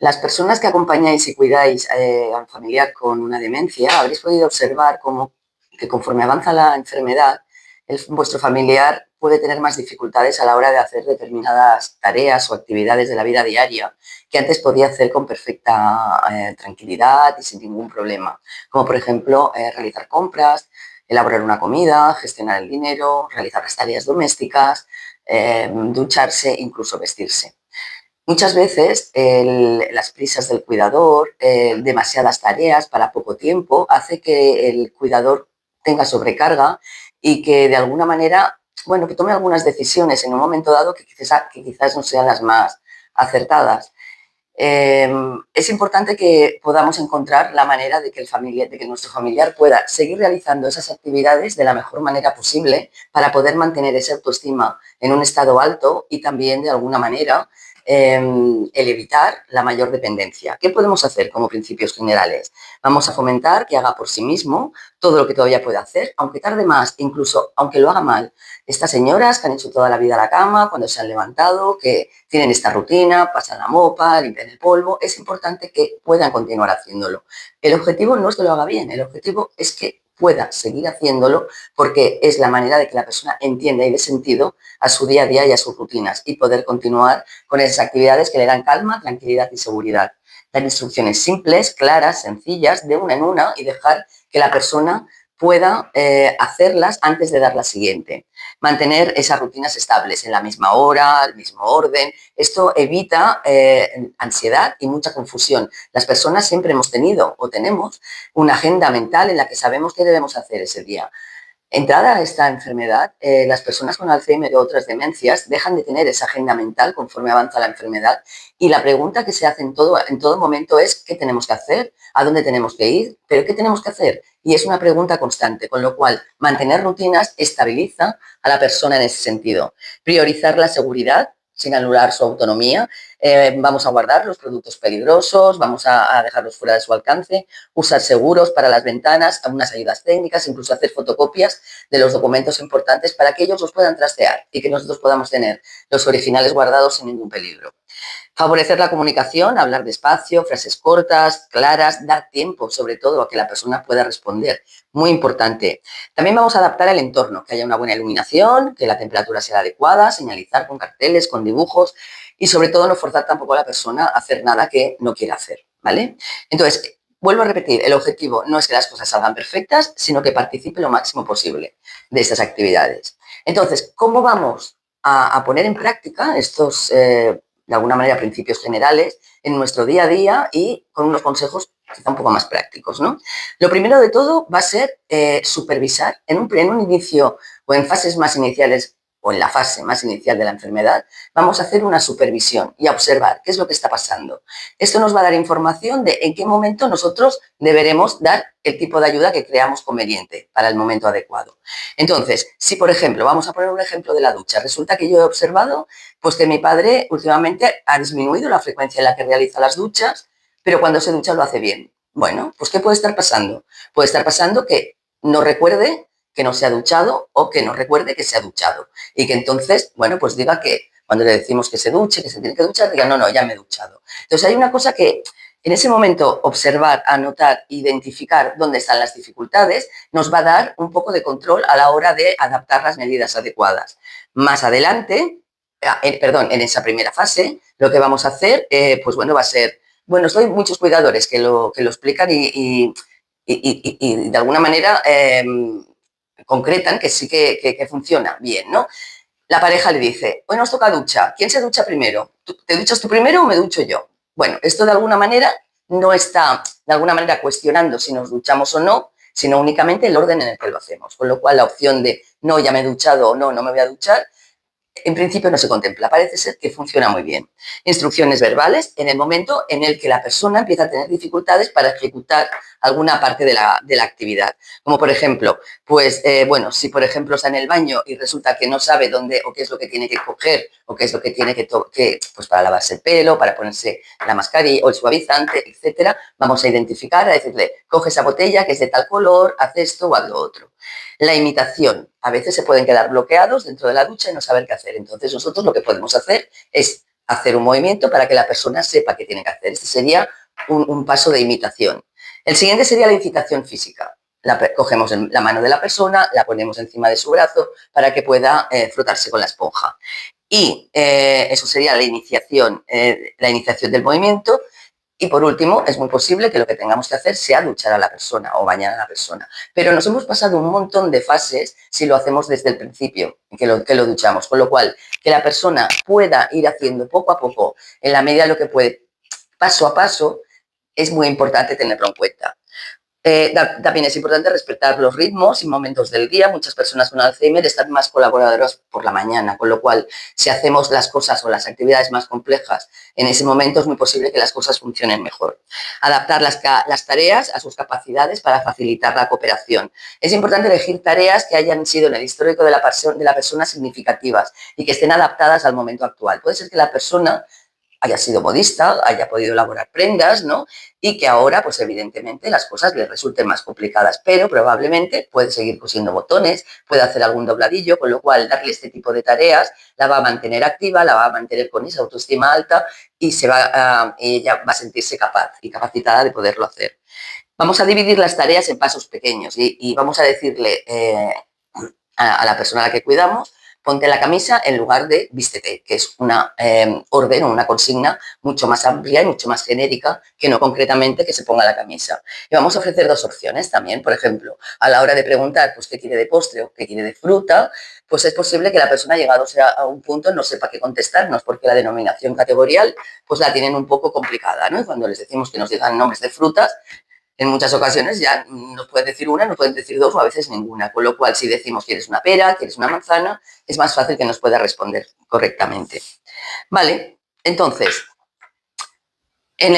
Las personas que acompañáis y cuidáis a un familiar con una demencia habréis podido observar cómo que conforme avanza la enfermedad, vuestro familiar puede tener más dificultades a la hora de hacer determinadas tareas o actividades de la vida diaria que antes podía hacer con perfecta tranquilidad y sin ningún problema, como por ejemplo realizar compras, elaborar una comida, gestionar el dinero, realizar las tareas domésticas, ducharse, incluso vestirse. Muchas veces las prisas del cuidador, demasiadas tareas para poco tiempo, hace que el cuidador tenga sobrecarga y que de alguna manera, bueno, que tome algunas decisiones en un momento dado que quizás no sean las más acertadas. Es importante que podamos encontrar la manera de que nuestro familiar pueda seguir realizando esas actividades de la mejor manera posible para poder mantener esa autoestima en un estado alto y también de alguna manera el evitar la mayor dependencia. ¿Qué podemos hacer como principios generales? Vamos a fomentar que haga por sí mismo todo lo que todavía puede hacer, aunque tarde más, incluso aunque lo haga mal. Estas señoras que han hecho toda la vida la cama, cuando se han levantado, que tienen esta rutina, pasan la mopa, limpian el polvo, es importante que puedan continuar haciéndolo. El objetivo no es que lo haga bien, el objetivo es que pueda seguir haciéndolo porque es la manera de que la persona entienda y dé sentido a su día a día y a sus rutinas y poder continuar con esas actividades que le dan calma, tranquilidad y seguridad. Dar instrucciones simples, claras, sencillas, de una en una y dejar que la persona pueda hacerlas antes de dar la siguiente. Mantener esas rutinas estables en la misma hora, el mismo orden. Esto evita ansiedad y mucha confusión. Las personas siempre hemos tenido o tenemos una agenda mental en la que sabemos qué debemos hacer ese día. Entrada a esta enfermedad, las personas con Alzheimer o otras demencias dejan de tener esa agenda mental conforme avanza la enfermedad y la pregunta que se hace en todo momento es ¿qué tenemos que hacer? ¿A dónde tenemos que ir? ¿Pero qué tenemos que hacer? Y es una pregunta constante, con lo cual mantener rutinas estabiliza a la persona en ese sentido. Priorizar la seguridad sin anular su autonomía. Vamos a guardar los productos peligrosos, vamos a dejarlos fuera de su alcance, usar seguros para las ventanas, algunas ayudas técnicas, incluso hacer fotocopias de los documentos importantes para que ellos los puedan trastear y que nosotros podamos tener los originales guardados sin ningún peligro. Favorecer la comunicación, hablar despacio, frases cortas, claras, dar tiempo, sobre todo, a que la persona pueda responder. Muy importante. También vamos a adaptar el entorno, que haya una buena iluminación, que la temperatura sea adecuada, señalizar con carteles, con dibujos y, sobre todo, no forzar tampoco a la persona a hacer nada que no quiera hacer, ¿vale? Entonces, vuelvo a repetir, el objetivo no es que las cosas salgan perfectas, sino que participe lo máximo posible de estas actividades. Entonces, ¿cómo vamos a poner en práctica estos de alguna manera, principios generales en nuestro día a día y con unos consejos quizá un poco más prácticos, ¿no? Lo primero de todo va a ser supervisar en un inicio o en fases más iniciales o en la fase más inicial de la enfermedad, vamos a hacer una supervisión y a observar qué es lo que está pasando. Esto nos va a dar información de en qué momento nosotros deberemos dar el tipo de ayuda que creamos conveniente para el momento adecuado. Entonces, si por ejemplo, vamos a poner un ejemplo de la ducha, resulta que yo he observado pues que mi padre últimamente ha disminuido la frecuencia en la que realiza las duchas, pero cuando se ducha lo hace bien. Bueno, pues ¿qué puede estar pasando? Puede estar pasando que no recuerde que no se ha duchado o que no recuerde que se ha duchado. Y que entonces, bueno, pues diga que cuando le decimos que se duche, que se tiene que duchar, diga, no, no, ya me he duchado. Entonces hay una cosa que en ese momento observar, anotar, identificar dónde están las dificultades, nos va a dar un poco de control a la hora de adaptar las medidas adecuadas. Más adelante, en esa primera fase, lo que vamos a hacer, pues bueno, va a ser, bueno, hay muchos cuidadores que lo explican y de alguna manera concretan que sí que funciona bien, ¿no? La pareja le dice, hoy nos toca ducha, ¿quién se ducha primero? ¿Te duchas tú primero o me ducho yo? Bueno, esto de alguna manera no está, de alguna manera, cuestionando si nos duchamos o no, sino únicamente el orden en el que lo hacemos. Con lo cual, la opción de no, ya me he duchado o no, no me voy a duchar, en principio no se contempla, parece ser que funciona muy bien. Instrucciones verbales en el momento en el que la persona empieza a tener dificultades para ejecutar alguna parte de la actividad. Como por ejemplo, pues bueno, si por ejemplo está en el baño y resulta que no sabe dónde o qué es lo que tiene que coger o qué es lo que tiene que pues para lavarse el pelo, para ponerse la mascarilla o el suavizante, etcétera, vamos a identificar, a decirle, coge esa botella que es de tal color, haz esto o haz lo otro. La imitación. A veces se pueden quedar bloqueados dentro de la ducha y no saber qué hacer. Entonces nosotros lo que podemos hacer es hacer un movimiento para que la persona sepa qué tiene que hacer. Este sería un paso de imitación. El siguiente sería la incitación física. Cogemos la mano de la persona, la ponemos encima de su brazo para que pueda frotarse con la esponja. Y eso sería la iniciación del movimiento. Y por último, es muy posible que lo que tengamos que hacer sea duchar a la persona o bañar a la persona. Pero nos hemos pasado un montón de fases si lo hacemos desde el principio, que lo duchamos. Con lo cual, que la persona pueda ir haciendo poco a poco, en la medida de lo que puede, paso a paso, es muy importante tenerlo en cuenta. También es importante respetar los ritmos y momentos del día. Muchas personas con Alzheimer están más colaboradoras por la mañana, con lo cual, si hacemos las cosas o las actividades más complejas en ese momento, es muy posible que las cosas funcionen mejor. Adaptar las tareas a sus capacidades para facilitar la cooperación. Es importante elegir tareas que hayan sido en el histórico de la persona significativas y que estén adaptadas al momento actual. Puede ser que la persona haya sido modista, haya podido elaborar prendas, ¿no? Y que ahora, pues evidentemente, las cosas le resulten más complicadas, pero probablemente puede seguir cosiendo botones, puede hacer algún dobladillo, con lo cual darle este tipo de tareas la va a mantener activa, la va a mantener con esa autoestima alta y ella va a sentirse capaz y capacitada de poderlo hacer. Vamos a dividir las tareas en pasos pequeños y vamos a decirle a la persona a la que cuidamos: ponte la camisa en lugar de vístete, que es una orden o una consigna mucho más amplia y mucho más genérica que no concretamente que se ponga la camisa. Y vamos a ofrecer dos opciones también. Por ejemplo, a la hora de preguntar pues, qué quiere de postre o qué quiere de fruta, pues es posible que la persona, llegado a un punto, no sepa qué contestarnos, porque la denominación categorial pues la tienen un poco complicada, ¿no? Y cuando les decimos que nos digan nombres de frutas, en muchas ocasiones ya nos pueden decir una, nos pueden decir dos o a veces ninguna, con lo cual si decimos quieres una pera, quieres una manzana, es más fácil que nos pueda responder correctamente. Vale, entonces, en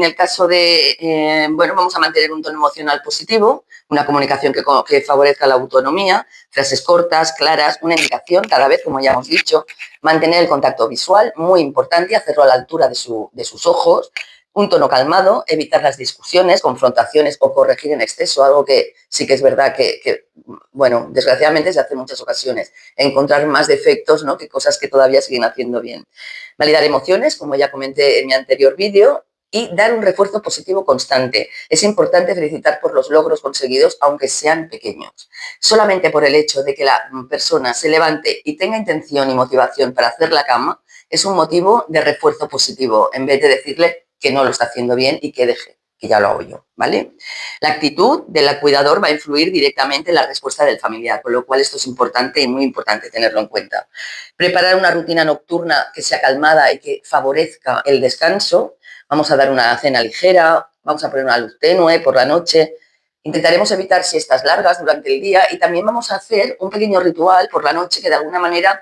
el caso de, bueno, vamos a mantener un tono emocional positivo, una comunicación que favorezca la autonomía, frases cortas, claras, una indicación cada vez, como ya hemos dicho, mantener el contacto visual, muy importante, hacerlo a la altura de sus ojos, un tono calmado, evitar las discusiones, confrontaciones o corregir en exceso, algo que sí que es verdad bueno, desgraciadamente se hace en muchas ocasiones, encontrar más defectos, ¿no?, que cosas que todavía siguen haciendo bien. Validar emociones, como ya comenté en mi anterior vídeo, y dar un refuerzo positivo constante. Es importante felicitar por los logros conseguidos, aunque sean pequeños. Solamente por el hecho de que la persona se levante y tenga intención y motivación para hacer la cama, es un motivo de refuerzo positivo, en vez de decirle que no lo está haciendo bien y que deje, que ya lo hago yo, ¿vale? La actitud del cuidador va a influir directamente en la respuesta del familiar, con lo cual esto es importante y muy importante tenerlo en cuenta. Preparar una rutina nocturna que sea calmada y que favorezca el descanso. Vamos a dar una cena ligera, vamos a poner una luz tenue por la noche. Intentaremos evitar siestas largas durante el día y también vamos a hacer un pequeño ritual por la noche que de alguna manera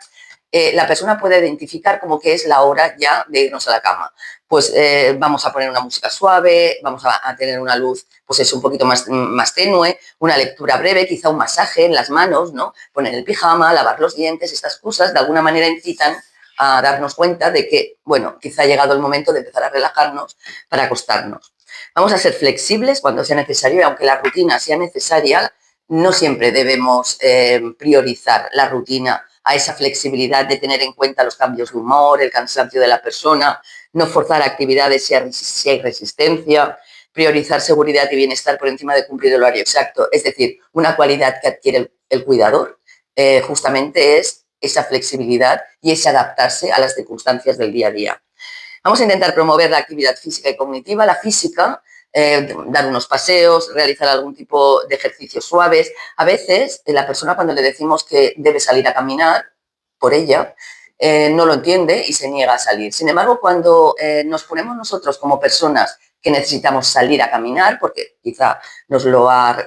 la persona puede identificar como que es la hora ya de irnos a la cama. Pues vamos a poner una música suave, vamos a tener una luz pues es un poquito más tenue, una lectura breve, quizá un masaje en las manos, ¿no? Poner el pijama, lavar los dientes, estas cosas de alguna manera incitan a darnos cuenta de que, bueno, quizá ha llegado el momento de empezar a relajarnos para acostarnos. Vamos a ser flexibles cuando sea necesario y aunque la rutina sea necesaria, no siempre debemos priorizar la rutina a esa flexibilidad de tener en cuenta los cambios de humor, el cansancio de la persona, no forzar actividades si hay resistencia, priorizar seguridad y bienestar por encima de cumplir el horario exacto. Es decir, una cualidad que adquiere el cuidador justamente es esa flexibilidad y ese adaptarse a las circunstancias del día a día. Vamos a intentar promover la actividad física y cognitiva. La física, dar unos paseos, realizar algún tipo de ejercicios suaves. A veces la persona, cuando le decimos que debe salir a caminar por ella, no lo entiende y se niega a salir. Sin embargo, cuando nos ponemos nosotros como personas que necesitamos salir a caminar, porque quizá nos lo ha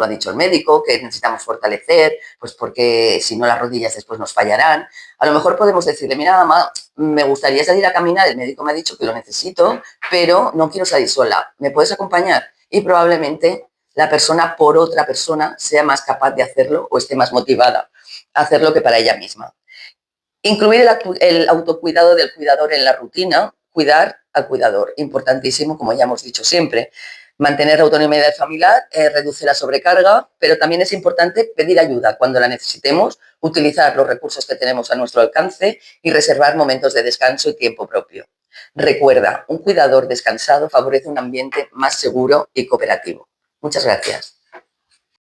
dicho el médico, que necesitamos fortalecer, pues porque si no las rodillas después nos fallarán. A lo mejor podemos decirle: mira, mamá, me gustaría salir a caminar, el médico me ha dicho que lo necesito, pero no quiero salir sola, ¿me puedes acompañar? Y probablemente la persona por otra persona sea más capaz de hacerlo o esté más motivada a hacerlo que para ella misma. Incluir el autocuidado del cuidador en la rutina, cuidar al cuidador, importantísimo, como ya hemos dicho siempre. Mantener la autonomía familiar reduce la sobrecarga, pero también es importante pedir ayuda cuando la necesitemos, utilizar los recursos que tenemos a nuestro alcance y reservar momentos de descanso y tiempo propio. Recuerda, un cuidador descansado favorece un ambiente más seguro y cooperativo. Muchas gracias.